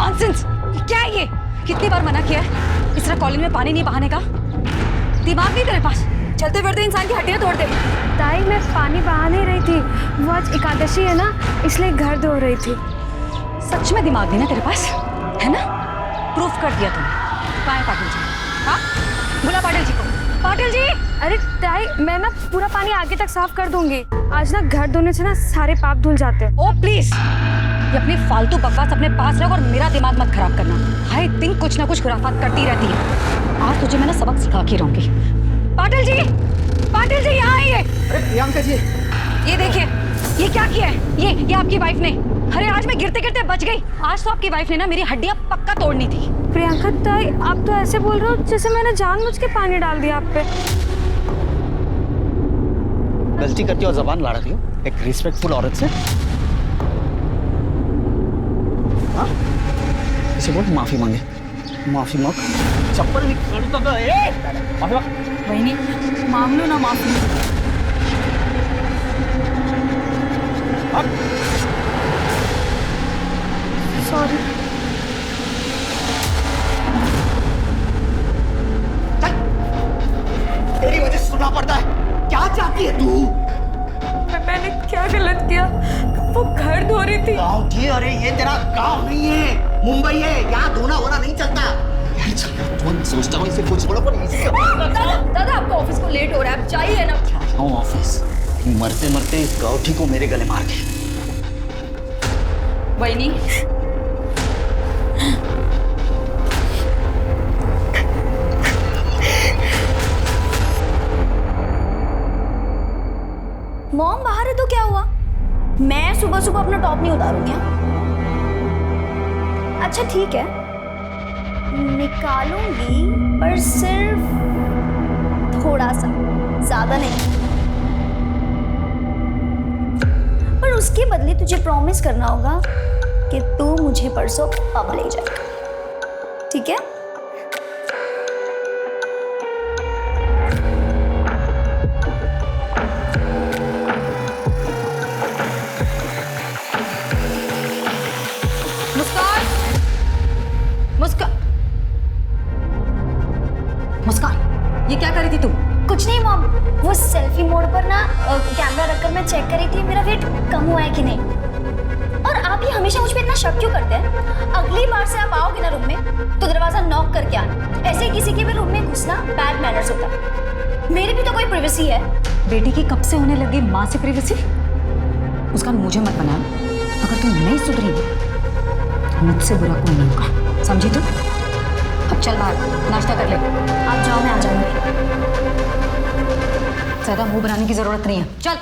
Nonsense! क्या है ये? कितनी बार मना किया है इस तरह कॉलेज में पानी नहीं बहाने का? दिमाग नहीं तेरे पास? चलते फिरते इंसान की हड्डियां तोड़ दे। ताई मैं पानी बहा नहीं रही थी, वो आज एकादशी है ना, इसलिए घर धो रही थी। सच में दिमाग नहीं ना तेरे पास, है ना? प्रूफ कर दिया तुमने। कहाँ है पाटिल जी? हाँ, बुला पाटिल जी को। पाटिल जी! अरे ताई, मैं ना पूरा पानी आगे तक साफ कर दूंगी। आज ना घर धोने से ना सारे पाप धुल जाते हैं। ओ प्लीज, ये अपनी फालतू बकवास अपने पास रख और मेरा दिमाग मत खराब करना। हर दिन कुछ ना कुछ खुराफात करती रहती है। आज तुझे मैं ना सबक सिखा के रहूंगी। पाटिल जी! पाटिल जी, यहाँ आइए। अरे प्रियंका जी, ये देखिए, ये क्या किया है? ये आपकी वाइफ ने। अरे आज मैं गिरते गिरते बच गई। आज तो आपकी वाइफ ने ना मेरी हड्डियां पक्का तोड़नी थी। प्रियंका ताई, आप तो ऐसे बोल रहे हो जैसे मैंने जानबूझ के पानी डाल दिया आप पे। गलती करती हो और जबान लड़ा रही हो एक रिस्पेक्टफुल औरत से। हाँ, इसे बोल माफी मांगे। माफी मांग, चप्पल निकाल तो दो। माफी मांग। वही मांग लो ना माफी। सॉरी। तेरी वजह से सुनना पड़ता है। क्या चाहती है तू? मैंने क्या गलत किया? वो घर धो रही थी। गाँव थी? अरे ये तेरा गाँव नहीं है, मुंबई है। यहाँ धोना होना नहीं चलता। यार तुम सोचता हूँ इसे कुछ बोलो पर इसे दादा आपको ऑफिस को लेट हो रहा है, आप चाहिए ना। हाँ ऑफिस, मरते मरते इस गाँठी को मेरे गले मार के। वही मॉम बाहर है तो क्या हुआ? मैं सुबह सुबह अपना टॉप नहीं उतारूंगी। अच्छा ठीक है, निकालूंगी पर सिर्फ थोड़ा सा, ज्यादा नहीं। पर उसके बदले तुझे प्रॉमिस करना होगा कि तू मुझे परसों पब ले जाएगा, ठीक है? मुस्कान, ये क्या कर रही थी तू? कुछ नहीं मॉम, वो सेल्फी मोड पर ना कैमरा रखकर मैं चेक कर रही थी मेरा वेट कम हुआ है कि नहीं। और आप ही हमेशा मुझ पे इतना शक क्यों करते हैं? अगली बार से आप आओगे ना रूम में तो दरवाजा नॉक करके आना। ऐसे किसी के भी रूम में घुसना बैड मैनर्स होता है। मेरी भी तो कोई प्राइवेसी है। बेटी की कब से होने लगी माँ से प्राइवेसी? मुस्कान, मुझे मत बना। अगर तुम नहीं सुधरी मुझसे बुरा कोई नहीं होगा, समझी तू? अब चल बाहर नाश्ता कर ले। आप जाओ, मैं आ जाऊंगी। ज्यादा मुंह बनाने की जरूरत नहीं है, चल।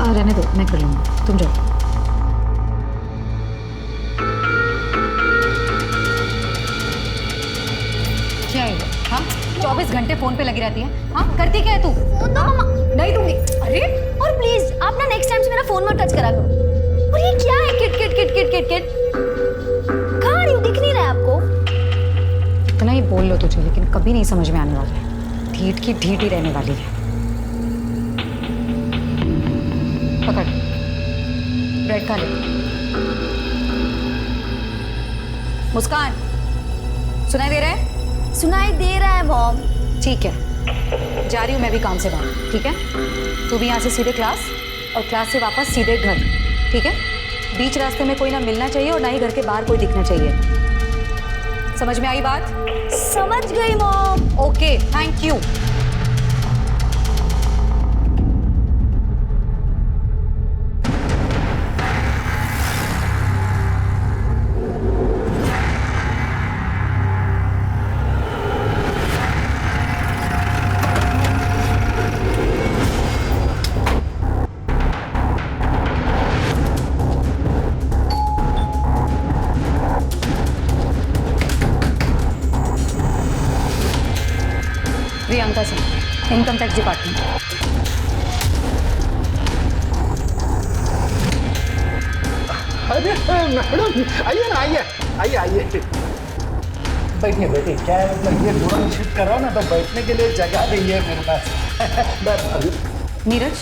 रहने दो, मैं कर लूंगी, तुम जाओ। क्या है ये? हाँ, 24 घंटे फोन पे लगी रहती है। हाँ, करती क्या है तू? फोन दो मम्मा। नहीं दूंगी। अरे और प्लीज आप ना नेक्स्ट टाइम से मेरा फोन मत टच करा करो। और ये क्या है? Kit kit kit kit kit kit. कहाँ आ रही हूँ? दिख नहीं रहा है आपको? इतना ही बोल लो तुझे, लेकिन कभी नहीं समझ में आने वाला है। ढीठ की ढीठ ही रहने वाली है। पकड़, ब्रेड खा ले। मुस्कान, सुनाई दे रहा है? सुनाई दे रहा है मॉम। ठीक है, जा रही हूँ मैं भी काम से बाहर, ठीक है? तू भी यहाँ से सीधे क्लास और क्लास से वापस सीधे घर, ठीक है? बीच रास्ते में कोई ना मिलना चाहिए और ना ही घर के बाहर कोई दिखना चाहिए। समझ में आई बात? समझ गई mom. Okay, thank you. Priyanka Singh, income tax department. अरे मैडम, आइए ना, आइए आइए आइए, बैठिए बैठिए। क्या है मतलब, ये थोड़ा शिफ्ट कराओ ना तो बैठने के लिए जगह नहीं है मेरे पास। नीरज,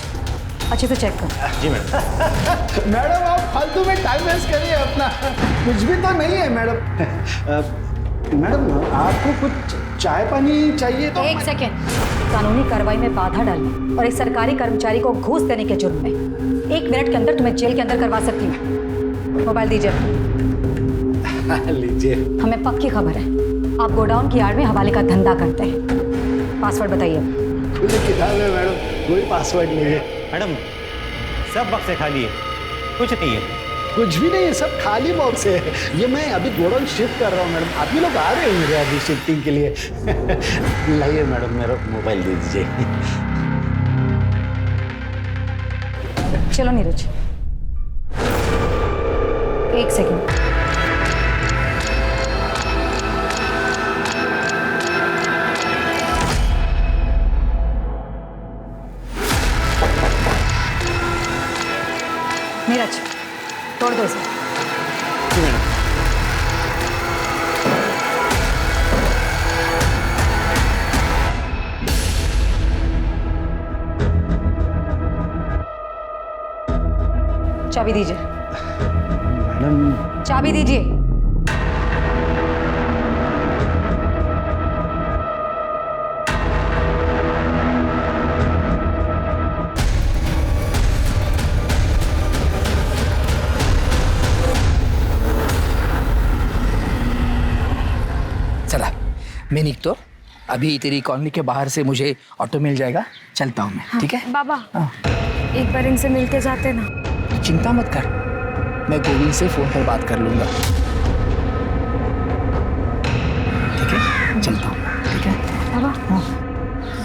अच्छे से चेक कर। जी मैडम। मैडम आप फालतू में टाइम वेस्ट करिए अपना, कुछ भी तो नहीं है मैडम। मैडम आपको कुछ चाय पानी चाहिए तो? एक सेकेंड, कानूनी कार्रवाई में बाधा डालने और एक सरकारी कर्मचारी को घूस देने के जुर्म में 1 मिनट के अंदर तुम्हें जेल के अंदर करवा सकती हूँ। मोबाइल दीजिए। लीजिए। हमें पक्की खबर है आप गोडाउन की आड़ में हवाले का धंधा करते हैं। पासवर्ड बताइए। खुली किताब है मैडम, कोई पासवर्ड नहीं है। मैडम सब बक्से खाली है, कुछ नहीं है। कुछ भी नहीं है, सब खाली बॉक्स है। ये मैं अभी गोडाउन शिफ्ट कर रहा हूँ मैडम, आप ही लोग आ रहे हैं मेरे अभी शिफ्टिंग के लिए। लाइए मैडम मेरा मोबाइल दे दीजिए। चलो नीरज, 1 सेकेंड। नीरज तोड़ दो इसे। जी मैडम। चाबी दीजिए। मैडम चाबी दीजिए। चला मैं निकतो, अभी तेरी कॉलोनी के बाहर से मुझे ऑटो मिल जाएगा, चलता हूँ मैं। ठीक है बाबा हाँ। एक बार इनसे मिलके जाते ना। चिंता मत कर, मैं गोविंद से फोन पर बात कर लूंगा। ठीक है चलता हूँ। ठीक है बाबा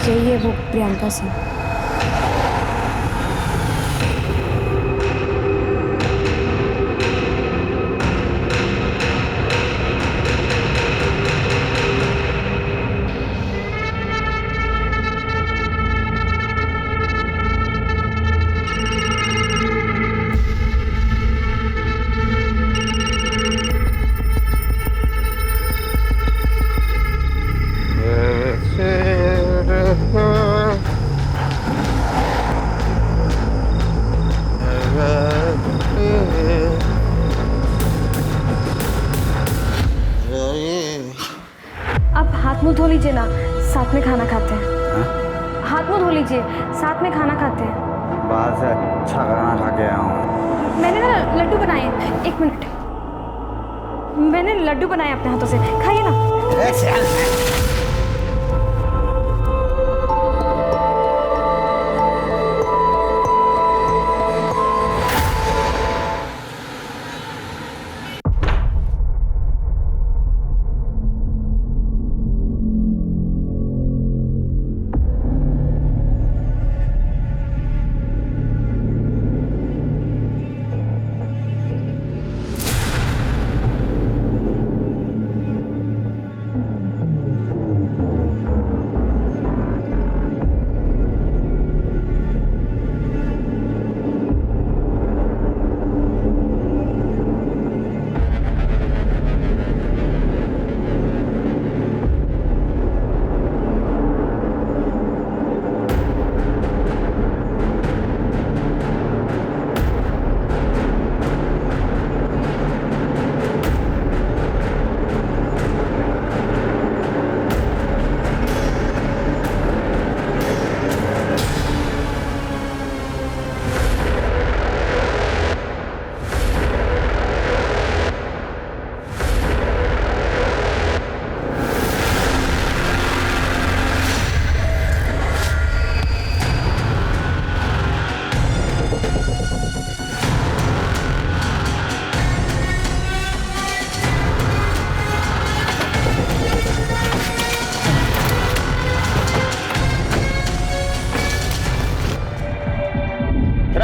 यही है वो प्रियंका सिंह। अब हाथ मुंह धो लीजिए ना, साथ में खाना खाते हैं। हाथ मुंह धो लीजिए, साथ में खाना खाते हैं। बाहर से अच्छा खाना खा के आया हूँ। मैंने ना लड्डू बनाए हैं, 1 मिनट। मैंने लड्डू बनाए अपने हाथों से, खाइए ना।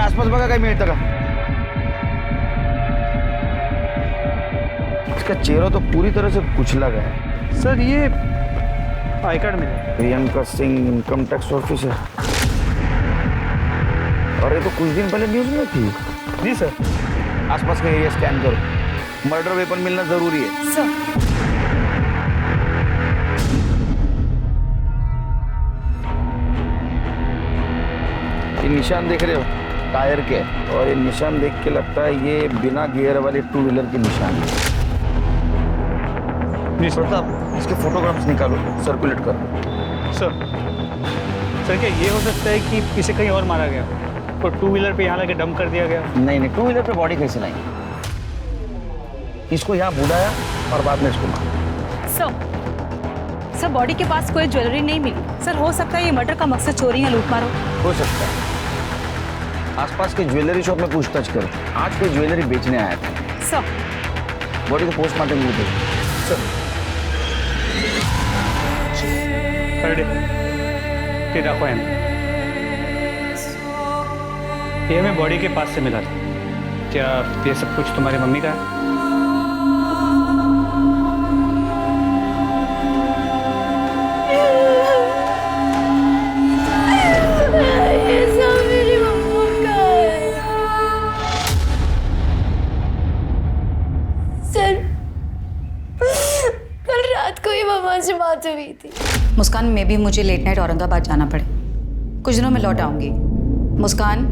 आसपास बघा काही मिळतं का? इसका चेहरा तो पूरी तरह से कुचला गया है। सर ये आई कार्ड मिला। Priyanka Singh income tax officer, और ये तो कुछ दिन पहले न्यूज में थी। जी सर। आसपास का एरिया स्कैन करो, मर्डर वेपन मिलना जरूरी है। सर ये निशान देख रहे हो, टायर के, और ये निशान देख के लगता है ये बिना गियर वाले 2 व्हीलर के निशान है। प्रताप, इसके फोटोग्राफ्स निकालो, सर्कुलेट करो। सर क्या ये हो सकता है कि इसे कहीं और मारा गया और 2 व्हीलर पे यहाँ लाके डंप कर दिया गया? नहीं, 2 व्हीलर पे बॉडी कैसे लाई? इसको यहाँ बुलाया और बाद में इसको मारा। सर बॉडी के पास कोई ज्वेलरी नहीं मिली। सर हो सकता है ये मर्डर का मकसद चोरी या लूटमार हो सकता है। आसपास के ज्वेलरी शॉप में पूछताछ करो, आज कोई ज्वेलरी बेचने आया था। सर बॉडी को पोस्टमार्टम के लिए भेजो। ये हमें बॉडी के पास से मिला था। क्या ये सब कुछ तुम्हारी मम्मी का है? ये सब मेरी मम्मा का है। सर कल रात को ही मम्मा से बात हुई थी। मुस्कान, में भी मुझे लेट नाइट औरंगाबाद जाना पड़े, कुछ दिनों में लौट आऊंगी। मुस्कान,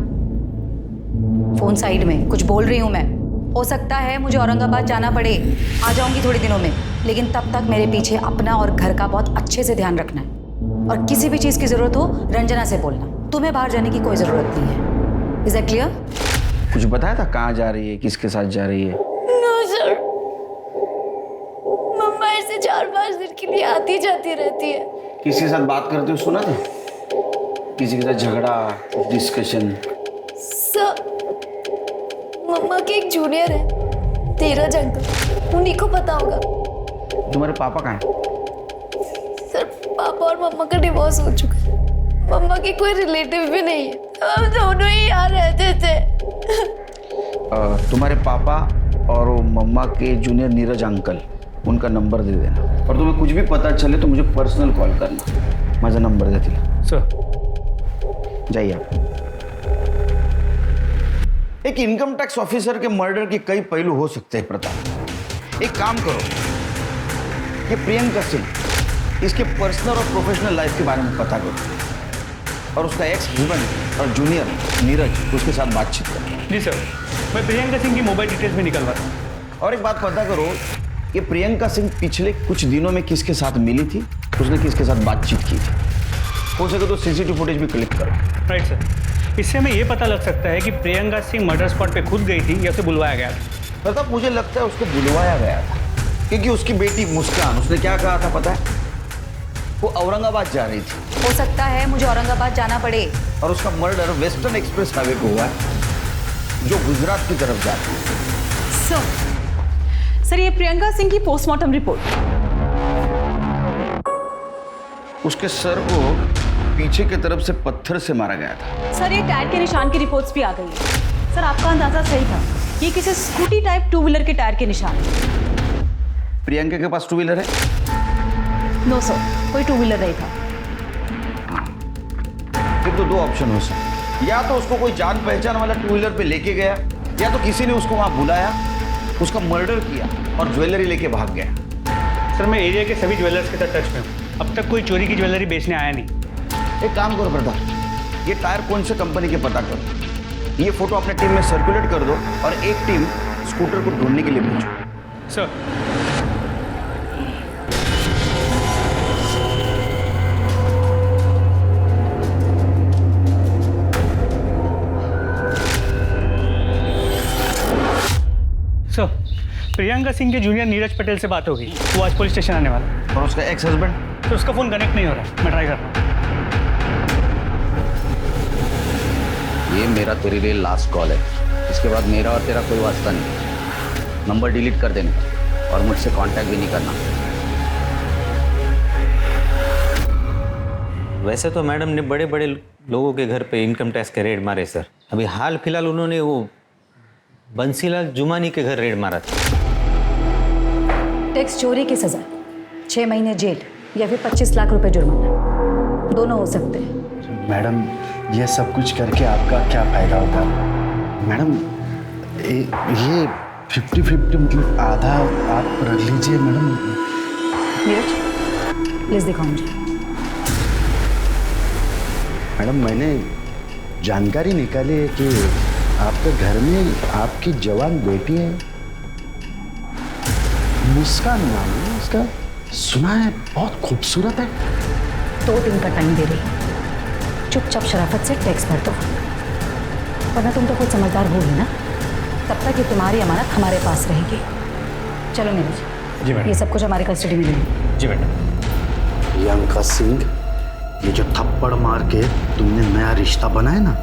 फोन साइड में, कुछ बोल रही हूँ मैं। हो सकता है मुझे औरंगाबाद जाना पड़े, आ जाऊंगी थोड़े दिनों में, लेकिन तब तक मेरे पीछे अपना और घर का बहुत अच्छे से ध्यान रखना है। और किसी भी चीज़ की ज़रूरत हो रंजना से बोलना, तुम्हें बाहर जाने की कोई ज़रूरत नहीं है। Is that clear? कुछ बताया था कहाँ जा रही है, किसके साथ जा रही है? नो सर, मम्मा ऐसे 4-5 दिन के लिए आती जाती रहती है। किसी के साथ बात करते हुए सुना था? किसी के साथ झगड़ा, डिस्कशन? सर मम्मा के एक जूनियर है, धीरज अंकल, उन्हीं को पता होगा। तुम्हारे पापा कहाँ हैं? सर पापा और मम्मा का डिवोर्स हो चुका है, मम्मा के कोई रिलेटिव भी नहीं है, हम दोनों ही यहाँ रहते थे। तुम्हारे पापा और वो मम्मा के जूनियर नीरज अंकल, उनका नंबर दे देना, और तुम्हें कुछ भी पता चले तो मुझे पर्सनल कॉल करना। माझा नंबर दे दिला। सर जाइए आप। एक इनकम टैक्स ऑफिसर के मर्डर के कई पहलू हो सकते हैं प्रताप। एक काम करो, ये प्रियंका सिंह, इसके पर्सनल और प्रोफेशनल लाइफ के बारे में पता करो, और उसका एक्स हस्बैंड और जूनियर नीरज, उसके साथ बातचीत करो। जी सर, मैं प्रियंका सिंह की मोबाइल डिटेल्स भी निकलवाता हूँ। और एक बात पता करो, ये प्रियंका सिंह पिछले कुछ दिनों में किसके साथ मिली थी, उसने किसके साथ बातचीत की थी। हो सके तो सीसीटीवी फुटेज भी क्लिक करो। राइट सर, इससे हमें ये पता लग सकता है कि प्रियंका सिंह मर्डर स्पॉट पे खुद गई थी या उसे बुलवाया गया था। मतलब मुझे लगता है उसको बुलवाया गया था, क्योंकि उसकी बेटी मुस्कान, उसने क्या कहा था पता है? वो औरंगाबाद जा रही थी। हो सकता है मुझे औरंगाबाद जाना पड़े, और उसका मर्डर वेस्टर्न एक्सप्रेस हाईवे पे हुआ है, जो गुजरात की तरफ जाती है। सर ये प्रियंका सिंह की पोस्टमार्टम रिपोर्ट। उसके सर को पीछे की तरफ से पत्थर से मारा गया था। सर ये टायर के निशान की रिपोर्ट्स भी आ गई है। सर आपका अंदाजा सही था, ये किसी स्कूटी टाइप 2 व्हीलर के टायर के निशान। प्रियंका के पास 2 व्हीलर है? नो सर, कोई 2 व्हीलर नहीं था। फिर तो 2 ऑप्शन हो सकते, या तो उसको कोई जान पहचान वाला 2 व्हीलर पे लेके गया, या तो किसी ने उसको वहां बुलाया, उसका मर्डर किया और ज्वेलरी लेके भाग गया। सर मैं एरिया के सभी ज्वेलर्स के साथ टच में हूँ, अब तक कोई चोरी की ज्वेलरी बेचने आया नहीं। एक काम करो प्रताप, ये टायर कौन से कंपनी के पता करो, ये फोटो अपने टीम में सर्कुलेट कर दो, और एक टीम स्कूटर को ढूंढने के लिए भेजो। सर सर प्रियंका सिंह के जूनियर नीरज पटेल से बात होगी, वो आज पुलिस स्टेशन आने वाला है। और उसका एक्स हस्बैंड? तो उसका फ़ोन कनेक्ट नहीं हो रहा, मैं ट्राई कर रहा हूँ। ये मेरा तेरे लिए लास्ट कॉल है, इसके बाद मेरा और तेरा कोई वास्ता नहीं। नंबर डिलीट कर देना और मुझसे कांटेक्ट भी नहीं करना। वैसे तो मैडम ने बड़े बड़े लोगों के घर पे इनकम टैक्स के रेड मारे सर। अभी हाल फिलहाल उन्होंने वो बंसीलाल जुमानी के घर रेड मारा था। टैक्स चोरी की सजा 6 महीने जेल या फिर 25 लाख रुपए जुर्माना, दोनों हो सकते हैं। मैडम ये सब कुछ करके आपका क्या फायदा होगा? मैडम ये 50-50 मतलब आधा आप रख लीजिए मैडम। नीरज प्लीज दिखाओ मुझे। मैडम मैंने जानकारी निकाली है कि आपके घर में आपकी जवान बेटी है, मुस्कान नाम है उसका, सुना है बहुत खूबसूरत है। 2 दिन का टाइम दे रही, चुपचाप शराफत से टैक्स भर दो, वरना तुम तो खुद समझदार होगी ना, तब तक ये तुम्हारी अमानत हमारे पास रहेगी। चलो नीरज, जी मैडम। ये सब कुछ हमारी कस्टडी में लेंगे। जी मैडम। प्रियंका सिंह, ये जो थप्पड़ मार के तुमने नया रिश्ता बनाया ना,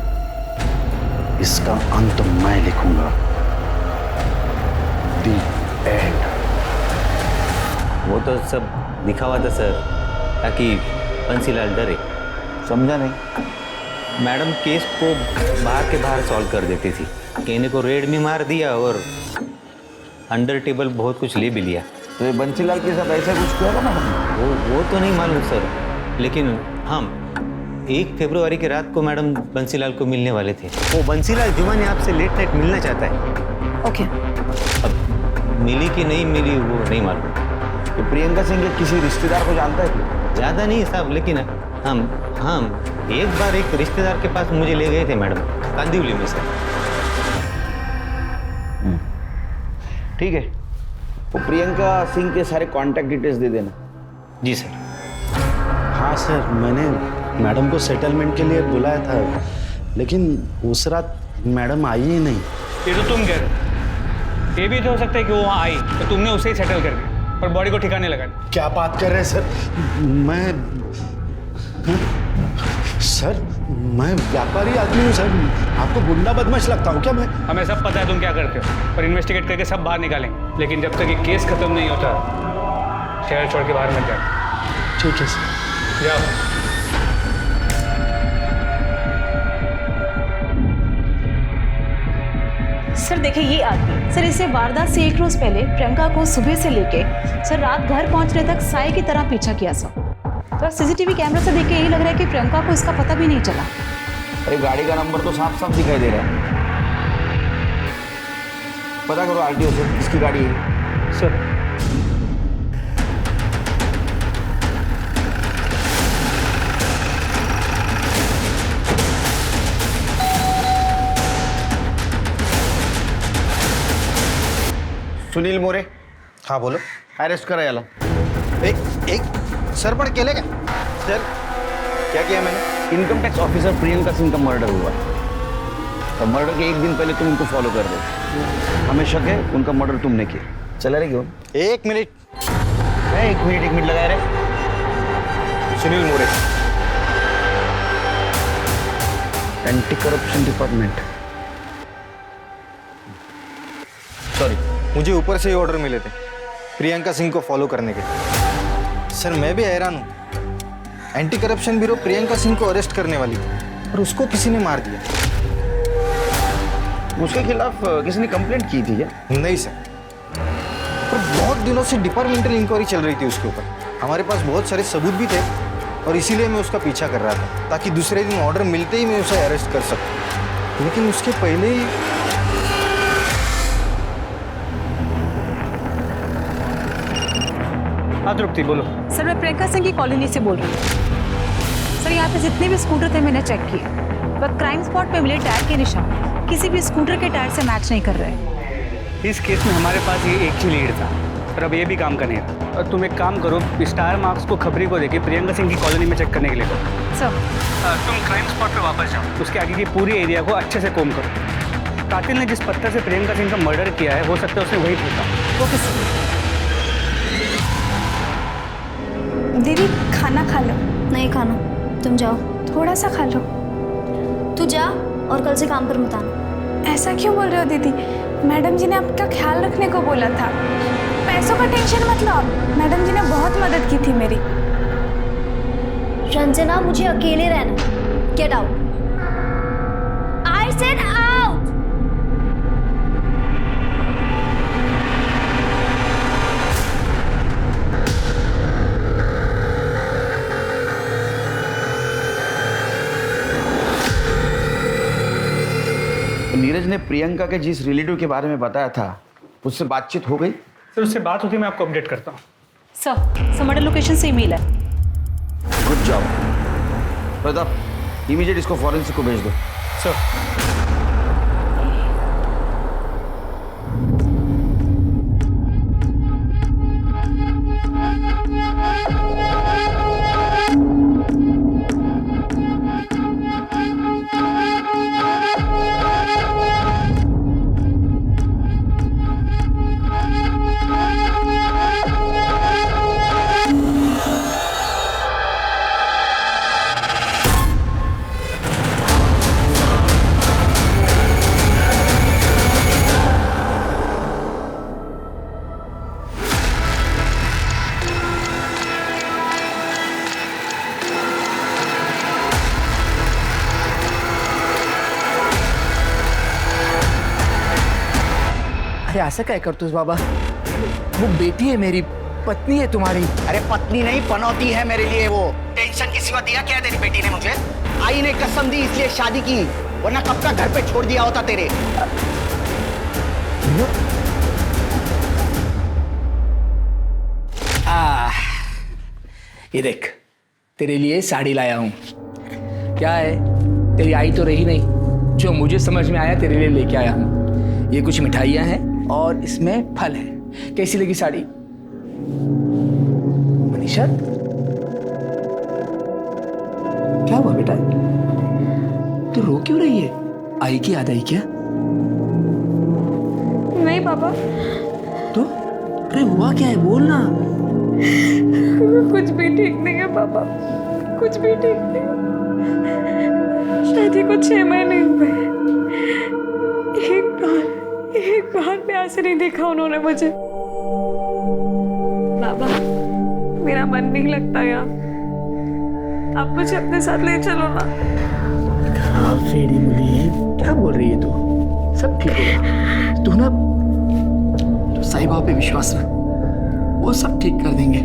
इसका अंत मैं लिखूंगा। दी एंड। वो तो सब दिखावा था सर, ताकि बंसीलाल डरे। समझा नहीं? मैडम केस को बाहर के बाहर सॉल्व कर देती थी, कहने को रेड में मार दिया और अंडर टेबल बहुत कुछ ले भी लिया। तो ये बंसीलाल के साथ ऐसा कुछ किया था ना हमने? वो तो नहीं मालूम सर, लेकिन हम 1 फरवरी की रात को मैडम बंसीलाल को मिलने वाले थे। वो बंसीलाल जुमानी आपसे लेट नाइट मिलना चाहता है। ओके। अब मिली कि नहीं मिली वो नहीं मालूम। तो प्रियंका सिंह के किसी रिश्तेदार को जानता है क्या? ज़्यादा नहीं साहब, लेकिन हम एक बार एक रिश्तेदार के पास मुझे ले गए थे मैडम, कांदिवली में सर। ठीक है, वो प्रियंका सिंह के सारे कांटेक्ट डिटेल्स दे देना। जी सर। हाँ सर, मैंने मैडम को सेटलमेंट के लिए बुलाया था, लेकिन उस रात मैडम आई ही नहीं। ये तो तुम कह रहे हो, ये भी तो हो सकता है कि वो वहाँ आई तो तुमने उसे ही सेटल कर दिया और बॉडी को ठिकाने लगा दिया। क्या बात कर रहे हैं सर? मैं व्यापारी आदमी हूँ सर, आपको गुंडा बदमाश लगता हूँ क्या मैं? हमें सब पता है तुम क्या करते हो, और इन्वेस्टिगेट करके सब बाहर निकालेंगे, लेकिन जब तक ये केस खत्म नहीं होता शहर छोड़ के बाहर मत जाए। ठीक है सर। जाओ। सर देखिए ये आदमी, सर इसे वारदात से 1 रोज पहले प्रियंका को सुबह से लेके सर रात घर पहुंचने तक साए की तरह पीछा किया सर। तो सीसीटीवी कैमरा से देख के यही लग रहा है कि प्रियंका को इसका पता भी नहीं चला। अरे गाड़ी का नंबर तो साफ साफ दिखाई दे रहा है। पता करो आरटीओ से किसकी गाड़ी है। सर सुनील मोरे, हाँ बोलो। अरेस्ट करा याला। एक सर पण केले का? सर क्या किया मैंने? Income tax officer Priyanka Singh का मर्डर हुआ, तो मर्डर के 1 दिन पहले तुम उनको फॉलो कर दो। हमें शक है उनका मर्डर तुमने किया। चला रहे क्यों? 1 मिनट। 1 मिनट लगाए रहे। सुनील मोरे, एंटी करप्शन डिपार्टमेंट। सॉरी, मुझे ऊपर से ही ऑर्डर मिले थे प्रियंका सिंह को फॉलो करने के। सर मैं भी हैरान हूँ, anti corruption bureau Priyanka Singh को अरेस्ट करने वाली थी और उसको किसी ने मार दिया। उसके खिलाफ किसी ने कंप्लेंट की थी क्या? नहीं सर, पर बहुत दिनों से डिपार्टमेंटल इंक्वायरी चल रही थी उसके ऊपर। हमारे पास बहुत सारे सबूत भी थे और इसीलिए मैं उसका पीछा कर रहा था, ताकि दूसरे दिन ऑर्डर मिलते ही मैं उसे अरेस्ट कर सकूं। लेकिन उसके पहले ही हाँ तृप्ति बोलो। सर मैं प्रियंका सिंह की कॉलोनी से बोल रही हूँ। सर यहाँ पे जितने भी स्कूटर थे मैंने चेक किए, पर क्राइम स्पॉट पे मिले टायर के निशान किसी भी स्कूटर के टायर से मैच नहीं कर रहे। इस केस में हमारे पास ये एक ही लीड था, पर अब ये भी काम करने था। और तुम एक काम करो, स्टार मार्क्स को खबरी को देके प्रियंका सिंह की कॉलोनी में चेक करने के लिए करो। सर तुम क्राइम स्पॉट पे वापस जाओ, उसके आगे की पूरी एरिया को अच्छे से कोम करो। कातिल ने जिस पत्थर से प्रियंका सिंह का मर्डर किया है, हो सकता है उसने वही फेंका। Okay sir. दीदी खाना खा लो। नहीं खाना, तुम जाओ। थोड़ा सा खा लो। तू जा और कल से काम पर मत आना। ऐसा क्यों बोल रहे हो दीदी? मैडम जी ने आपका ख्याल रखने को बोला था। पैसों का टेंशन मत लो आप, मैडम जी ने बहुत मदद की थी मेरी। रंजना मुझे अकेले रहना। Get out. I said out. Neeraj ने प्रियंका के जिस रिलेटिव के बारे में बताया था, उससे बातचीत हो गई? सर उससे बात होती है, मैं आपको अपडेट करता हूँ। सर मर्डर लोकेशन से ईमेल है। गुड जॉब प्रताप, इमीडिएट इसको फॉरेंसिक को भेज दो। सर अरे असं काय करतोस बाबा? वो बेटी है मेरी, पत्नी है तुम्हारी। अरे पत्नी नहीं पनौती है मेरे लिए वो। टेंशन के सिवा दिया क्या है तेरी बेटी ने मुझे? आई ने कसम दी इसलिए शादी की, वरना कब का घर पे छोड़ दिया होता तेरे। ये देख, तेरे लिए साड़ी लाया हूं। क्या है, तेरी आई तो रही नहीं, जो मुझे समझ में आया तेरे लिए लेके आया हूं। ये कुछ मिठाइयां हैं और इसमें फल है। कैसी लगी साड़ी मनीषा? क्या हुआ बेटा, तू रो क्यों रही है? आई की याद आई क्या? नहीं पापा, तो अरे हुआ क्या है, बोल ना। कुछ भी ठीक नहीं है पापा, कुछ भी ठीक नहीं है। शादी को 6 महीने हुए, एक बार प्यार से नहीं देखा उन्होंने मुझे। बाबा, मेरा मन नहीं लगता यहाँ, आप मुझे अपने साथ ले चलो ना। फेरी मुली, क्या बोल रही है तू? सब ठीक होगा, तू ना तो साईं बाबा पे विश्वास रख, वो सब ठीक कर देंगे।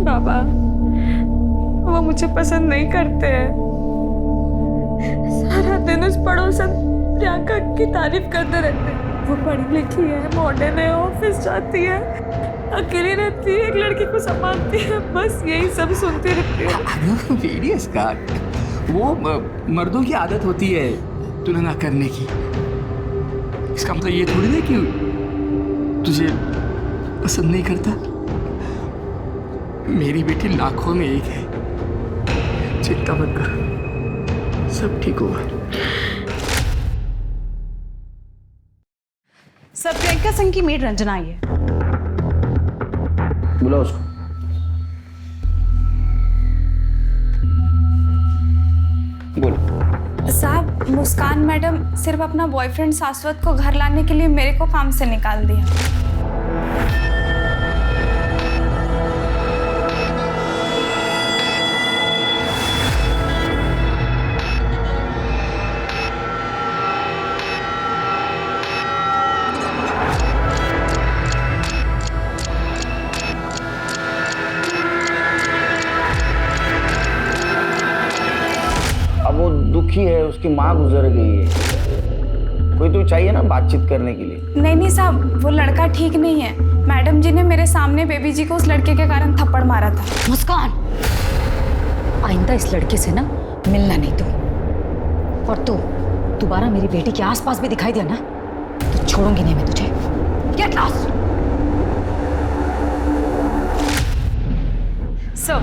बाबा, वो मुझे पसंद नहीं करते हैं। सारा दिन उस पड़ोसन प्रियंका की तारीफ करते रहते हैं। वो पढ़ी लिखी है, मॉडर्न है, ऑफिस जाती है, अकेली रहती है, एक लड़की को संभालती है, बस यही सब सुनती रहती है। वीडियस का वो मर्दों की आदत होती है तुलना करने की। इसका मतलब ये थोड़ी ना कि तुझे पसंद नहीं करता। मेरी बेटी लाखों में एक है, चिंता मत कर, सब ठीक होगा। सर, प्रियंका सिंह की मेड रंजना आई है। बुलाओ उसको। बोलो। साहब, मुस्कान मैडम सिर्फ अपना बॉयफ्रेंड शाश्वत को घर लाने के लिए मेरे को काम से निकाल दिया। अब वो दुखी है, उसकी माँ गुजर गई है, कोई तो चाहिए ना बातचीत करने के लिए। नहीं साहब, वो लड़का ठीक नहीं है। मैडम जी ने मेरे सामने बेबी जी को उस लड़के के कारण थप्पड़ मारा था। मुस्कान, आइंदा इस लड़के से ना मिलना नहीं तू। और तू दोबारा मेरी बेटी के आसपास भी दिखाई दिया ना तो छोड़ूंगी नहीं मैं तुझे। Get lost. सर,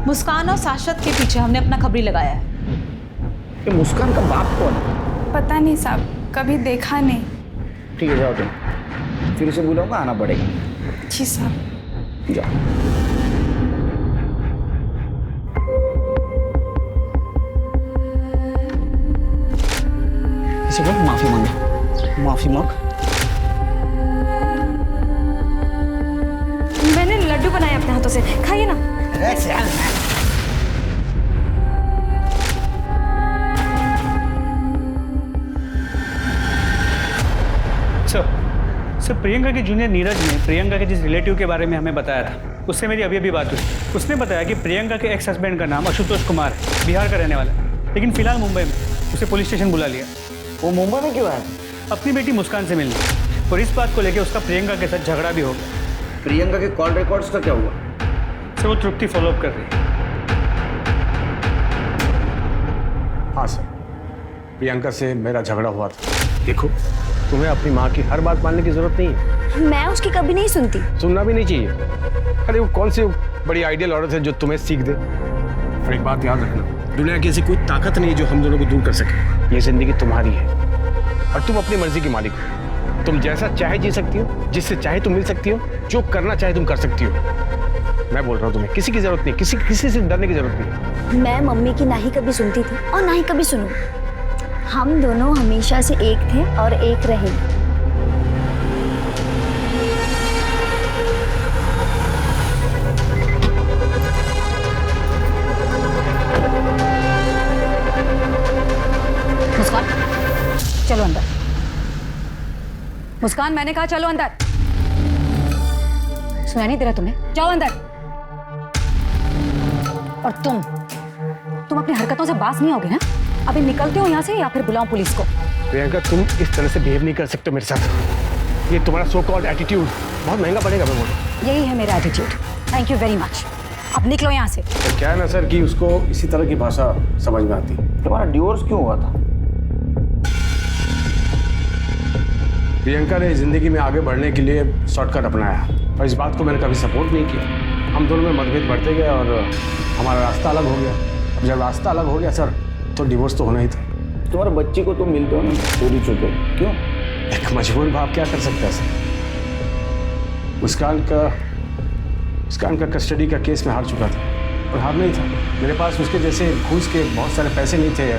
मुस्कान और शाश्वत के पीछे हमने अपना खबरी लगाया है। ये मुस्कान का बाप कौन है? पता नहीं साहब, कभी देखा नहीं। ठीक है, जाओ तुम, फिर से बुलाऊंगा, आना पड़ेगा। जी साहब। जाओ। इसे बोल माफी मांगे, माफी मांग। मैंने लड्डू बनाए अपने हाथों से, खाइए ना। सर, प्रियंका के जूनियर नीरज ने प्रियंका के जिस रिलेटिव के बारे में हमें बताया था, उससे मेरी अभी बात हुई। उसने बताया कि प्रियंका के एक्स हस्बैंड का नाम आशुतोष कुमार है, बिहार का रहने वाला है, लेकिन फिलहाल मुंबई में। उसे पुलिस स्टेशन बुला लिया। वो मुंबई में क्यों आया? अपनी बेटी मुस्कान से मिलने, और इस बात को लेकर उसका प्रियंका के साथ झगड़ा भी हो गया। प्रियंका के कॉल रिकॉर्ड्स का क्या हुआ? सर, वो तृप्ति फॉलोअप कर रही है। हाँ सर, प्रियंका से मेरा झगड़ा हुआ था। देखो, तुम्हें अपनी माँ की हर बात मानने की जरूरत नहीं है। मैं उसकी कभी नहीं सुनती। सुनना भी नहीं चाहिए। अरे वो कौन सी बड़ी आइडियल औरत है जो तुम्हें सीख दे। और एक बात याद रखना, दुनिया की ऐसी कोई ताकत नहीं है जो हम दोनों को दूर कर सके। ये जिंदगी तुम्हारी है और तुम अपनी मर्जी की मालिक हो। तुम जैसा चाहे जी सकती हो, जिससे चाहे तुम मिल सकती हो, जो करना चाहे तुम कर सकती हो। मैं बोल रहा हूँ तुम्हें किसी की जरूरत नहीं, किसी से डरने की जरूरत नहीं। मैं मम्मी की ना ही कभी सुनती थी और ना ही कभी सुनूं। हम दोनों हमेशा से एक थे और एक रहेंगे। मुस्कान, चलो अंदर। मुस्कान, मैंने कहा चलो अंदर। सुनाई नहीं दे रहा तुम्हें? जाओ अंदर। और तुम अपनी हरकतों से बाज नहीं आओगे ना? अभी निकलते हो यहाँ से या फिर बुलाऊं पुलिस को? प्रियंका, तुम इस तरह से बिहेव नहीं कर सकते मेरे साथ। ये तुम्हारा सो कॉल्ड एटीट्यूड बहुत महंगा पड़ेगा। मैं बोलूं यही है मेरा attitude. Thank you very much. अब निकलो यहाँ से। तो क्या है ना सर कि उसको इसी तरह की भाषा समझ में आती है। तुम्हारा डिवोर्स क्यों हुआ था? प्रियंका ने जिंदगी में आगे बढ़ने के लिए शॉर्टकट अपनाया और इस बात को मैंने कभी सपोर्ट नहीं किया। हम दोनों में मतभेद बढ़ते गए और हमारा रास्ता अलग हो गया। अब जब रास्ता अलग हो गया सर, तो डिवोर्स तो होना ही था। तुम्हारे बच्ची को तुम मिलते हो ना चोरी चुपे, क्यों? एक मजबूर बाप क्या कर सकता है सर? मुस्कान का कस्टडी का केस में हार चुका था और हार नहीं था। मेरे पास उसके जैसे घूस के बहुत सारे पैसे नहीं थे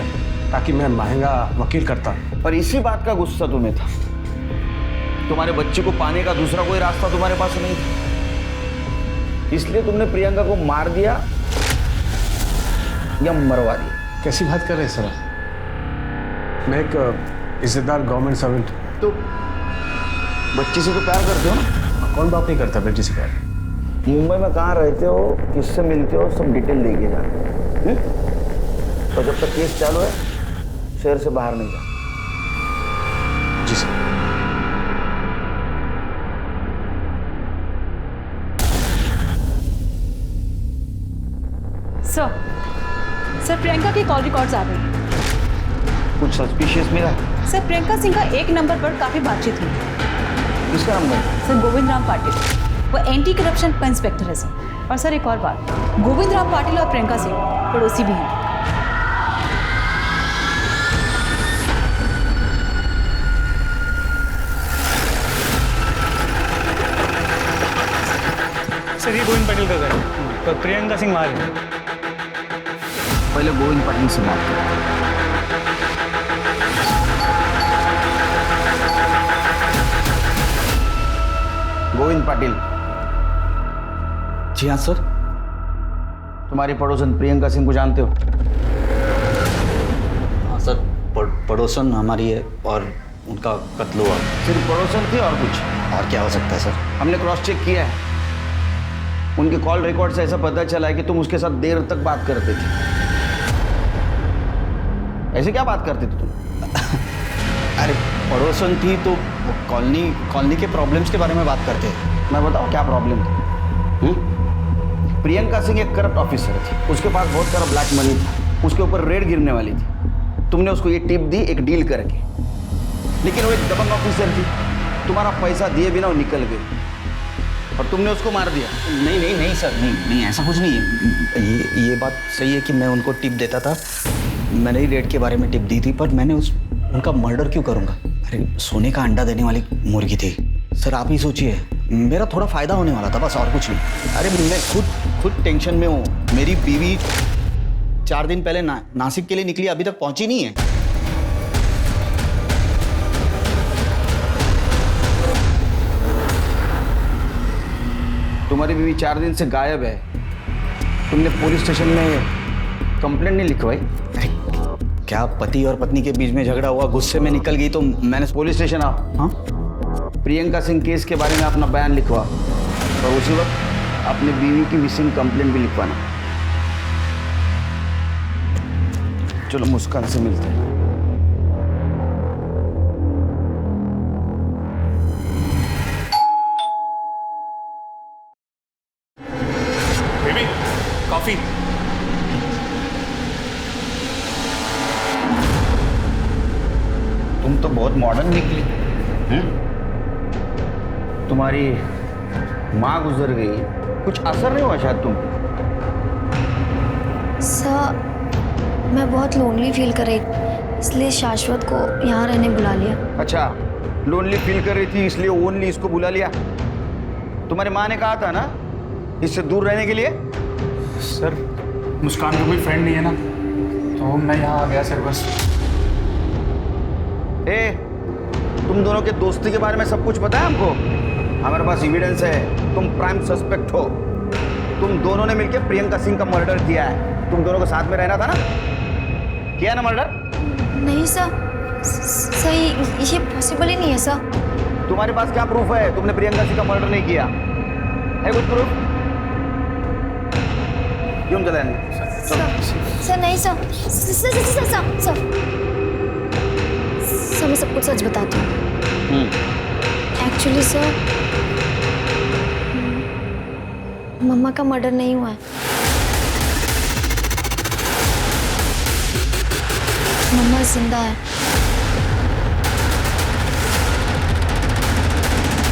ताकि मैं महंगा वकील करता। और इसी बात का गुस्सा तुम्हें था। तुम्हारे बच्चे को पाने का दूसरा कोई रास्ता तुम्हारे पास नहीं था, इसलिए तुमने प्रियंका को मार दिया या मरवा दिया। कैसी बात कर रहे हैं सर? मैं एक इज्जतदार गवर्नमेंट सर्वेंट। तो बच्ची से तो प्यार करते हो ना? कौन बाप नहीं करता बेटी से प्यार? मुंबई में कहाँ रहते हो, किससे मिलते हो, सब डिटेल लेके जाते। तो जब तक केस चालू है शहर से बाहर नहीं जा। जी सर। सर प्रियंका की कॉल रिकॉर्ड्स आ गई। कुछ सस्पिशियस मिला? सर प्रियंका सिंह का एक नंबर पर काफी बातचीत हुई। किसका नंबर? सर गोविंद राम पाटिल, वो एंटी करप्शन का इंस्पेक्टर है सर। और सर एक और बात, गोविंद राम पाटिल और प्रियंका सिंह पड़ोसी भी हैं। सर ये गोविंद पाटिल का घर है, पर प्रियंका सिंह मार है। पहले गोविंद पाटिल से बात करो। गोविंद पाटिल। जी हाँ सर। तुम्हारी पड़ोसन प्रियंका सिंह को जानते हो? हाँ सर, पड़ोसन हमारी है और उनका कत्ल हुआ। सिर्फ पड़ोसन थी और कुछ? और क्या हो सकता है सर? हमने क्रॉस चेक किया है। उनके कॉल रिकॉर्ड से ऐसा पता चला है कि तुम उसके साथ देर तक बात करते थे। ऐसे क्या बात करते थे तुम? अरे पड़ोसन थी तो कॉलोनी के प्रॉब्लम्स के बारे में बात करते हैं। मैं बताऊँ क्या प्रॉब्लम थी? प्रियंका सिंह एक करप्ट ऑफिसर थी, उसके पास बहुत सारा ब्लैक मनी था, उसके ऊपर रेड गिरने वाली थी। तुमने उसको ये टिप दी एक डील करके, लेकिन वो एक दबंग ऑफिसर थी। तुम्हारा पैसा दिए बिना वो निकल गई और तुमने उसको मार दिया। नहीं सर, नहीं ऐसा कुछ नहीं है। ये बात सही है कि मैं उनको टिप देता था। मैंने ही रेड के बारे में टिप दी थी, पर मैंने उनका मर्डर क्यों करूँगा? अरे सोने का अंडा देने वाली मुर्गी थी सर। आप ही सोचिए, मेरा थोड़ा फायदा होने वाला था, बस और कुछ नहीं। अरे मैं खुद टेंशन में हूँ। मेरी बीवी 4 दिन पहले नासिक के लिए निकली, अभी तक पहुंची नहीं है। तुम्हारी बीवी 4 दिन से गायब है। तुमने पुलिस स्टेशन में कंप्लेंट नहीं लिखवाई? अरे क्या पति और पत्नी के बीच में झगड़ा हुआ, गुस्से में निकल गई तो मैंने पुलिस स्टेशन आओ। हाँ, प्रियंका सिंह केस के बारे में अपना बयान लिखवा और उसी वक्त अपनी बीवी की मिसिंग कंप्लेंट भी लिखवाना। चलो मुस्कान से मिलते हैं। Baby, coffee. तो बहुत मॉडर्न निकली। तुम्हारी माँ गुजर गई, कुछ असर नहीं हुआ शायद तुम? सर मैं बहुत लोनली फील कर रही थी, इसलिए शाश्वत को यहाँ रहने बुला लिया। अच्छा, लोनली फील कर रही थी इसलिए ओनली इसको बुला लिया। तुम्हारी माँ ने कहा था ना इससे दूर रहने के लिए। सर मुस्कान का कोई फ्रेंड नहीं है ना, तो मैं यहाँ आ गया सर बस। तुम दोनों के दोस्ती के बारे में सब कुछ पता है हमको। हमारे पास एविडेंस है, तुम प्राइम सस्पेक्ट हो। तुम दोनों ने मिलकर प्रियंका सिंह का मर्डर किया है। तुम दोनों को साथ में रहना था ना, किया ना मर्डर? नहीं सर, सही ये पॉसिबल ही नहीं है सर। तुम्हारे पास क्या प्रूफ है तुमने प्रियंका सिंह का मर्डर नहीं किया है? कुछ प्रूफ? क्यों चले? सर नहीं सर, सर मैं सब कुछ सच बताती हूँ। एक्चुअली सर मम्मा का मर्डर नहीं हुआ है। मम्मा जिंदा है।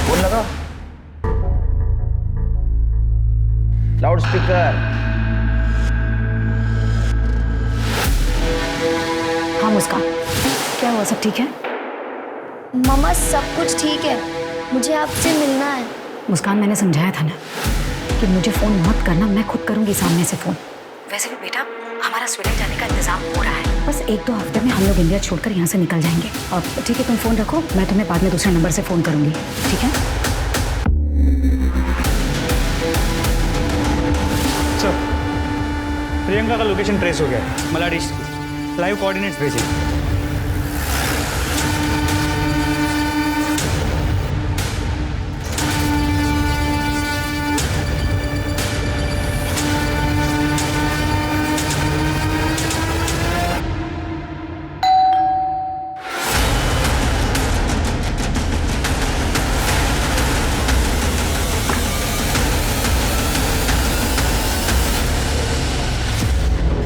फोन लगा, लाउड स्पीकर। हाँ मुस्कान, क्या हुआ, सब ठीक है? मम्मा सब कुछ ठीक है, मुझे आपसे मिलना है। मुस्कान मैंने समझाया था ना कि मुझे फ़ोन मत करना, मैं खुद करूँगी सामने से फ़ोन। वैसे भी बेटा हमारा स्वीडन जाने का इंतजाम हो रहा है, बस 1-2 हफ्ते में हम लोग इंडिया छोड़कर यहाँ से निकल जाएंगे। अब ठीक है, तुम फ़ोन रखो, मैं तुम्हें बाद में दूसरे नंबर से फ़ोन करूँगी, ठीक है? सर, प्रियंका का लोकेशन ट्रेस हो गया है, मलाडी लाइव कोऑर्डिनेट्स भेजें।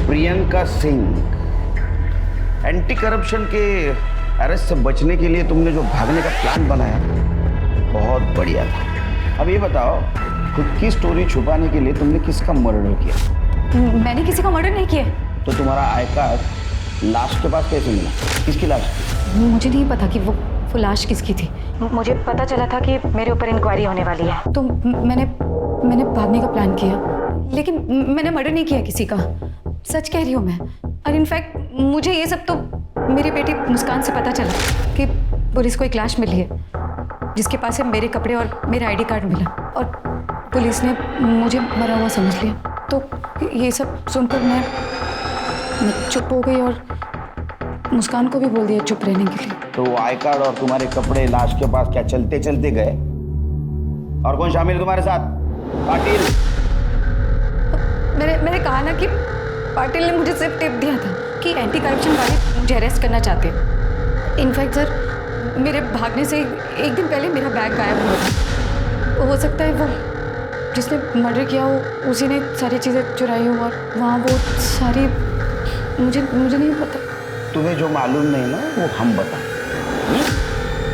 प्रियंका सिंह, एंटी करप्शन के अरेस्ट से बचने के लिए तुमने जो भागने का प्लान बनाया बहुत बढ़िया था। अब ये बताओ, खुद की स्टोरी छुपाने के लिए तुमने किसका मर्डर किया? मैंने किसी का मर्डर नहीं किया। तो तुम्हारा आई कार्ड लाश के पास कैसे मिला? किसकी लाश थी? मुझे नहीं पता कि वो लाश किसकी थी। मुझे पता चला था कि मेरे ऊपर इंक्वायरी होने वाली है, तो मैंने भागने का प्लान किया, लेकिन मैंने मर्डर नहीं किया किसी का। सच कह रही हूँ मैं। और इनफैक्ट मुझे ये सब तो मेरी बेटी मुस्कान से पता चला कि पुलिस को एक लाश मिली है जिसके पास से मेरे कपड़े और मेरा आईडी कार्ड मिला, और पुलिस ने मुझे मरा हुआ समझ लिया। तो ये सब सुनकर मैं चुप हो गई और मुस्कान को भी बोल दिया चुप रहने के लिए। तो आई कार्ड और तुम्हारे कपड़े लाश के पास क्या चलते चलते गए? और कौन शामिल है तुम्हारे साथ? पाटिल। मैंने कहा ना कि पाटिल ने मुझे सिर्फ टिप दिया था कि एंटी करप्शन वाले मुझे अरेस्ट करना चाहते हैं। इनफैक्ट सर, मेरे भागने से एक दिन पहले मेरा बैग गायब हुआ था। हो सकता है वो जिसने मर्डर किया हो उसी ने सारी चीज़ें चुराई हो, और वहाँ वो सारी मुझे नहीं पता। तुम्हें जो मालूम नहीं ना वो हम बताएं।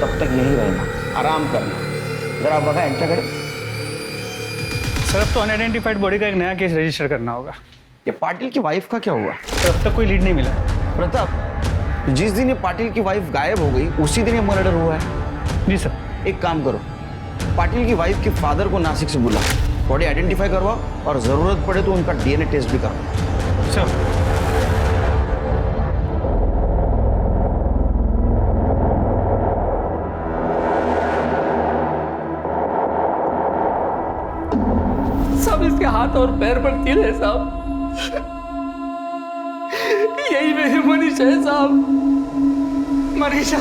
तब तक यही रहना, आराम करना। जरा बघा यांच्याकडे। सर, अब तो अनआइडेंटिफाइड बॉडी का एक नया केस रजिस्टर करना होगा। ये पाटिल की वाइफ का क्या हुआ? तो अब तक कोई लीड नहीं मिला। प्रताप, जिस दिन ये पाटिल की वाइफ गायब हो गई उसी दिन ये मर्डर हुआ है। जी सर। एक काम करो, पाटिल की वाइफ के फादर को नासिक से बुला, बॉडी आइडेंटिफाई करवाओ और जरूरत पड़े तो उनका डीएनए टेस्ट भी करवाओ। सर। सब इसके हाथ और पैर पर तिल है साहब। यही मेरी मनीषा है साहब। मनीषा,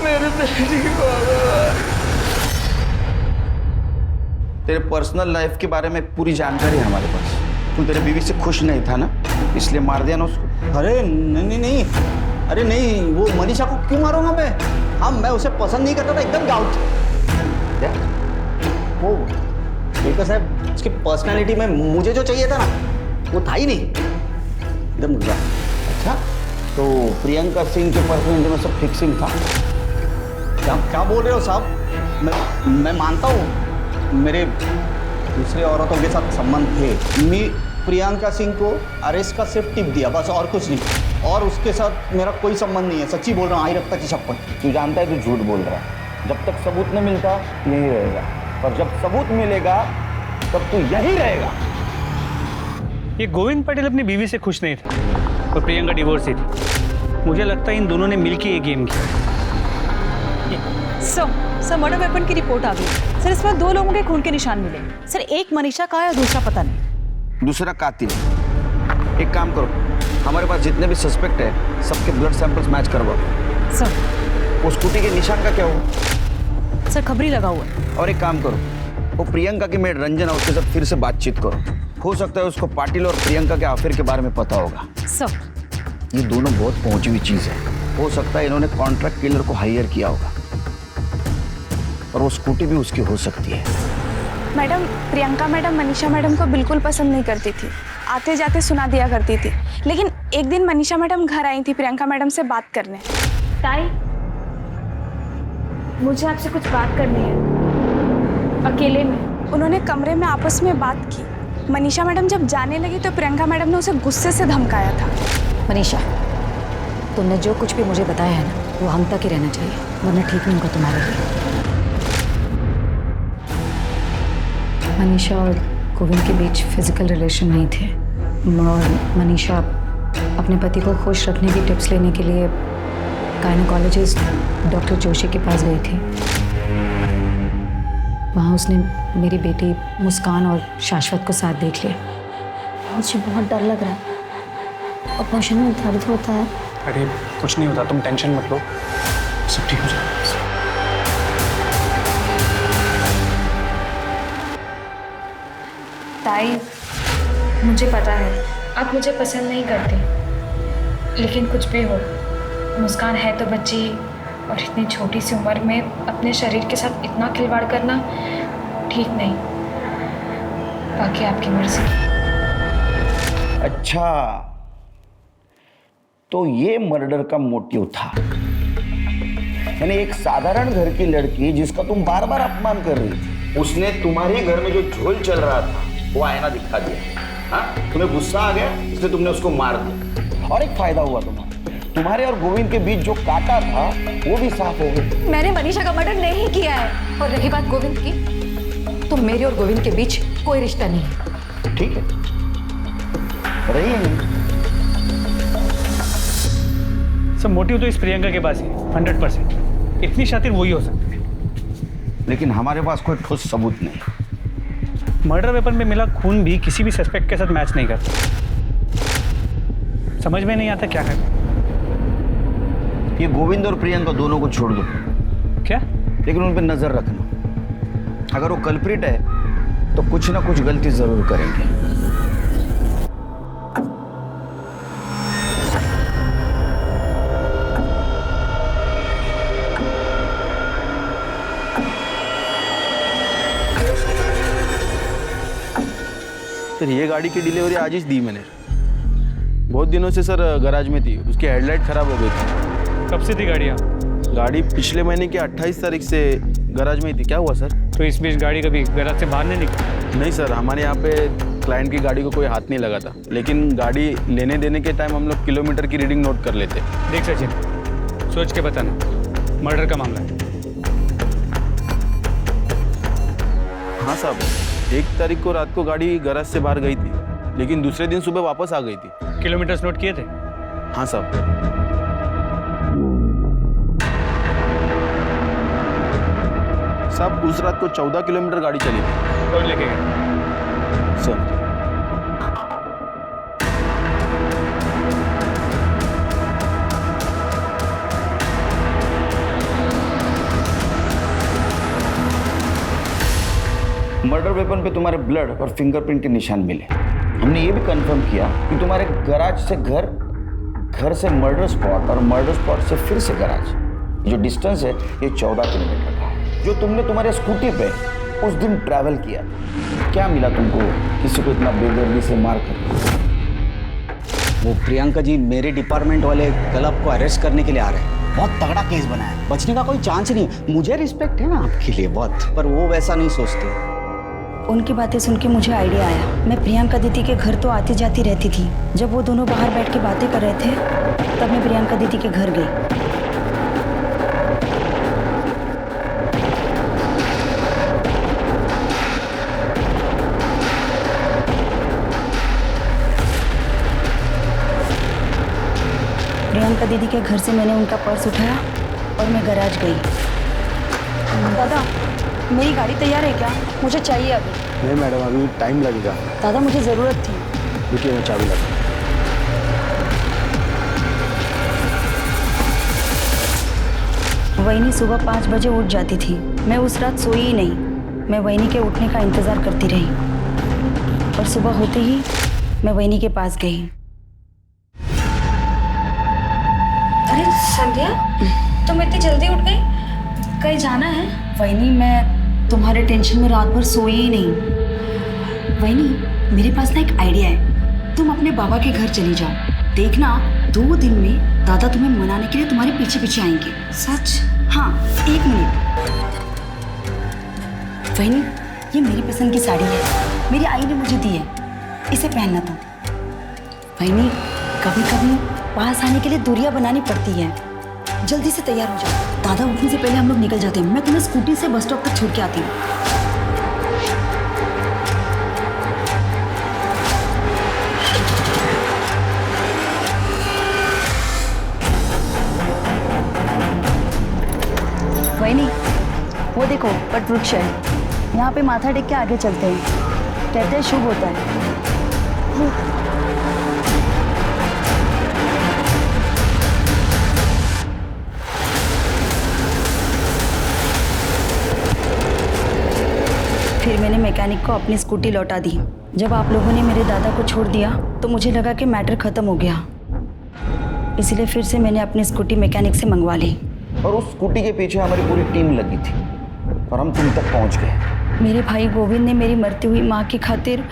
मेरे बेटी को। तेरे पर्सनल लाइफ के बारे में पूरी जानकारी है हमारे पास। तू तेरे बीवी से खुश नहीं था ना, इसलिए मार दिया ना उसको। अरे नहीं, अरे नहीं, वो मनीषा को क्यों मारूंगा मैं? हाँ, मैं उसे पसंद नहीं करता था, एकदम डाउट। क्या वो बेकर साहब, उसकी पर्सनालिटी में मुझे जो चाहिए था ना वो था ही नहीं, एकदम मुद्दा। अच्छा, तो प्रियंका सिंह के पर्सनल में सब फिक्सिंग था। क्या क्या बोल रहे हो साहब? मैं मानता हूँ मेरे दूसरे औरतों के साथ संबंध थे। मैं प्रियंका सिंह को अरेस्ट का सिर्फ टिप दिया बस, और कुछ नहीं। और उसके साथ मेरा कोई संबंध नहीं है, सच्ची बोल रहा हूँ, आई रखता की शपथ। तू जानता है तू झूठ बोल रहा है। जब तक सबूत नहीं मिलता यही रहेगा, और जब सबूत मिलेगा तब तू यही रहेगा। ये गोविंद पटेल अपनी बीवी से खुश नहीं था और प्रियंका डिवोर्स ही थी। मुझे लगता है इन दोनों ने मिलकर ये गेम किया। सर मर्डर वेपन की रिपोर्ट आ गई। सर इसमें 2 लोगों के खून के निशान मिले। सर एक मनीषा का है और दूसरा पता नहीं। दूसरा कातिल। एक काम करो, हमारे पास जितने भी सस्पेक्ट है सबके ब्लड सैंपल्स मैच करवाओ। सर वो स्कूटी के निशान का क्या हुआ? सर खबरी लगा हुआ है। और एक काम करो, वो प्रियंका की मेड रंजना उसके साथ फिर से बातचीत करो। हो सकता है उसको पाटिल और प्रियंका के अफेयर के बारे में पता होगा। सर ये दोनों बहुत पहुंची हुई चीज है। हो सकता है इन्होंने कॉन्ट्रैक्ट किलर को हायर किया होगा, और वो स्कूटी भी उसकी हो सकती है। Madam, Priyanka madam Manisha madam को बिल्कुल पसंद नहीं करती थी, आते जाते सुना दिया करती थी। लेकिन एक दिन मनीषा मैडम घर आई थी प्रियंका मैडम से बात करने। ताई, मुझे आपसे कुछ बात करनी है, अकेले में। उन्होंने कमरे में आपस में बात की। मनीषा मैडम जब जाने लगी तो प्रियंका मैडम ने उसे गुस्से से धमकाया था। मनीषा, तुमने जो कुछ भी मुझे बताया है ना, वो हम तक ही रहना चाहिए, वरना ठीक नहीं होगा तुम्हारे लिए। मनीषा और गोविंद के बीच फिजिकल रिलेशन नहीं थे, और मनीषा अपने पति को खुश रखने की टिप्स लेने के लिए गायनेकोलॉजिस्ट डॉक्टर जोशी के पास गई थी। वहाँ उसने मेरी बेटी मुस्कान और शाश्वत को साथ देख लिया। मुझे बहुत डर लग रहा है, ऑपरेशन में दर्द होता है। अरे कुछ नहीं होता, तुम टेंशन मत लो, सब ठीक हो जाएगा। ताई, मुझे पता है आप मुझे पसंद नहीं करते, लेकिन कुछ भी हो, मुस्कान है तो बच्ची, और इतनी छोटी सी उम्र में अपने शरीर के साथ इतना खिलवाड़ करना ठीक नहीं। बाकी आपकी मर्जी। अच्छा, तो ये मर्डर का मोटिव था। यानी एक साधारण घर की लड़की जिसका तुम बार बार अपमान कर रही थी, उसने तुम्हारे घर में जो झोल चल रहा था वो आईना दिखा दिया। हाँ, तुम्हें गुस्सा आ गया इसलिए तुमने उसको मार दिया, और एक फायदा हुआ तुम्हारे और गोविंद के बीच जो कांटा था वो भी साफ हो गया। मैंने मनीषा का मर्डर नहीं किया है, और रही बात गोविंद की, तो मेरे और गोविंद के बीच कोई रिश्ता नहीं है। ठीक है, रही है नहीं। सब मोटिव तो इस प्रियंका के पास ही 100%। इतनी शातिर वही हो सकती है, लेकिन हमारे पास कोई ठोस सबूत नहीं। मर्डर वेपन में मिला खून भी किसी भी सस्पेक्ट के साथ मैच नहीं करता। समझ में नहीं आता क्या करना। ये गोविंद और प्रियंका दोनों को छोड़ दो। क्या? लेकिन उन पर नजर रखना, अगर वो कल्प्रिट है तो कुछ ना कुछ गलती जरूर करेंगे। सर ये गाड़ी की डिलीवरी आज ही दी मैंने। बहुत दिनों से सर गैराज में थी, उसकी हेडलाइट खराब हो गई थी। कब से थी गाड़ियाँ? गाड़ी पिछले महीने की 28 तारीख से गैराज में ही थी। क्या हुआ सर? तो इस बीच गाड़ी कभी गैराज से बाहर नहीं निकली? नहीं सर, हमारे यहाँ पे क्लाइंट की गाड़ी को कोई हाथ नहीं लगा था, लेकिन गाड़ी लेने देने के टाइम हम लोग किलोमीटर की रीडिंग नोट कर लेते। देख सचिन, सोच के बताना, मर्डर का मामला है। हाँ साहब, 1 तारीख को रात को गाड़ी गैराज से बाहर गई थी, लेकिन दूसरे दिन सुबह वापस आ गई थी। किलोमीटर्स नोट किए थे? हाँ साहब। साहब उस रात को 14 किलोमीटर गाड़ी चली थी। कौन लेके गया? सर मर्डर वेपन पे तुम्हारे ब्लड और फिंगरप्रिंट के निशान मिले। हमने ये भी कंफर्म किया कि तुम्हारे गैराज से घर से मर्डर स्पॉट और मर्डर स्पॉट से फिर से गैराज, जो डिस्टेंस है ये 14 किलोमीटर का है, जो तुमने तुम्हारे स्कूटी पे उस दिन ट्रैवल किया। क्या मिला तुमको किसी को इतना बेदर्दी से मार कर? वो प्रियंका जी मेरे डिपार्टमेंट वाले कल आपको अरेस्ट करने के लिए आ रहे हैं। बहुत तगड़ा केस बना है, बचने का कोई चांस नहीं। मुझे रिस्पेक्ट है ना आपके लिए बहुत, पर वो वैसा नहीं सोचते। उनकी बातें सुन के मुझे आइडिया आया। मैं प्रियंका दीदी के घर तो आती जाती रहती थी। जब वो दोनों बाहर बैठ के बातें कर रहे थे तब मैं प्रियंका दीदी के घर गई। प्रियंका दीदी के घर से मैंने उनका पर्स उठाया और मैं गैराज गई। दादा, मेरी गाड़ी तैयार है क्या? मुझे चाहिए अभी। नहीं मैडम, अभी टाइम लगेगा। दादा, मुझे ज़रूरत थी। रुकिए, मैं चाबी लाता हूँ। वहीनी सुबह 5 बजे उठ जाती थी। मैं उस रात सोई ही नहीं। मैं वहीनी के उठने का इंतज़ार करती रही और सुबह होते ही मैं वहीनी के पास गई। अरे संध्या, तुम इतनी जल्दी उठ गई? कहीं जाना है? वहीनी, मैं तुम्हारे टेंशन में रात भर सोई ही नहीं। वहीनी, मेरे पास ना एक आइडिया है। तुम अपने बाबा के घर चली जाओ। देखना 2 दिन में दादा तुम्हें मनाने के लिए तुम्हारे पीछे पीछे आएंगे। सच? हाँ, 1 मिनट। वहीनी, ये मेरी पसंद की साड़ी है, मेरी आई ने मुझे दी है, इसे पहनना तुम। वहीनी, कभी कभी पास आने के लिए दूरियां बनानी पड़ती है। जल्दी से तैयार हो जाओ, दादा उठने से पहले हम लोग निकल जाते हैं। मैं तुम्हें स्कूटी से बस स्टॉप तक छोड़ के आती हूँ। वहीनी, वो देखो वट वृक्ष है, यहाँ पे माथा टेक के आगे चलते हैं। कहते हैं शुभ होता है। फिर मैंने मैकेनिक को अपनी स्कूटी लौटा दी। जब आप लोगों ने मेरे दादा को छोड़ दिया तो मुझे लगा कि मैटर ख़त्म हो गया, इसलिए फिर से मैंने अपनी स्कूटी मैकेनिक से मंगवा ली। और उस स्कूटी के पीछे हमारी पूरी टीम लगी थी और हम तुम तक पहुंच गए। मेरे भाई गोविंद ने मेरी मरती हुई माँ की खातिर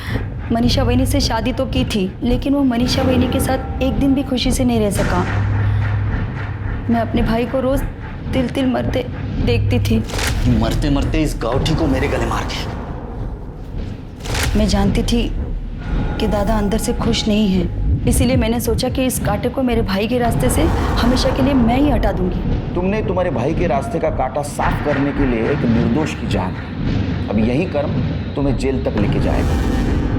मनीषा वहीनी से शादी तो की थी, लेकिन वो मनीषा वहीनी के साथ एक दिन भी खुशी से नहीं रह सका। मैं अपने भाई को रोज़ तिल तिल मरते देखती थी। मरते मरते इस गाउठी को मेरे गले मार गए। मैं जानती थी कि दादा अंदर से खुश नहीं है, इसीलिए मैंने सोचा कि इस कांटे को मेरे भाई के रास्ते से हमेशा के लिए मैं ही हटा दूंगी। तुमने तुम्हारे भाई के रास्ते का कांटा साफ करने के लिए एक निर्दोष की जान। अब यही कर्म तुम्हें जेल तक लेके जाएगा।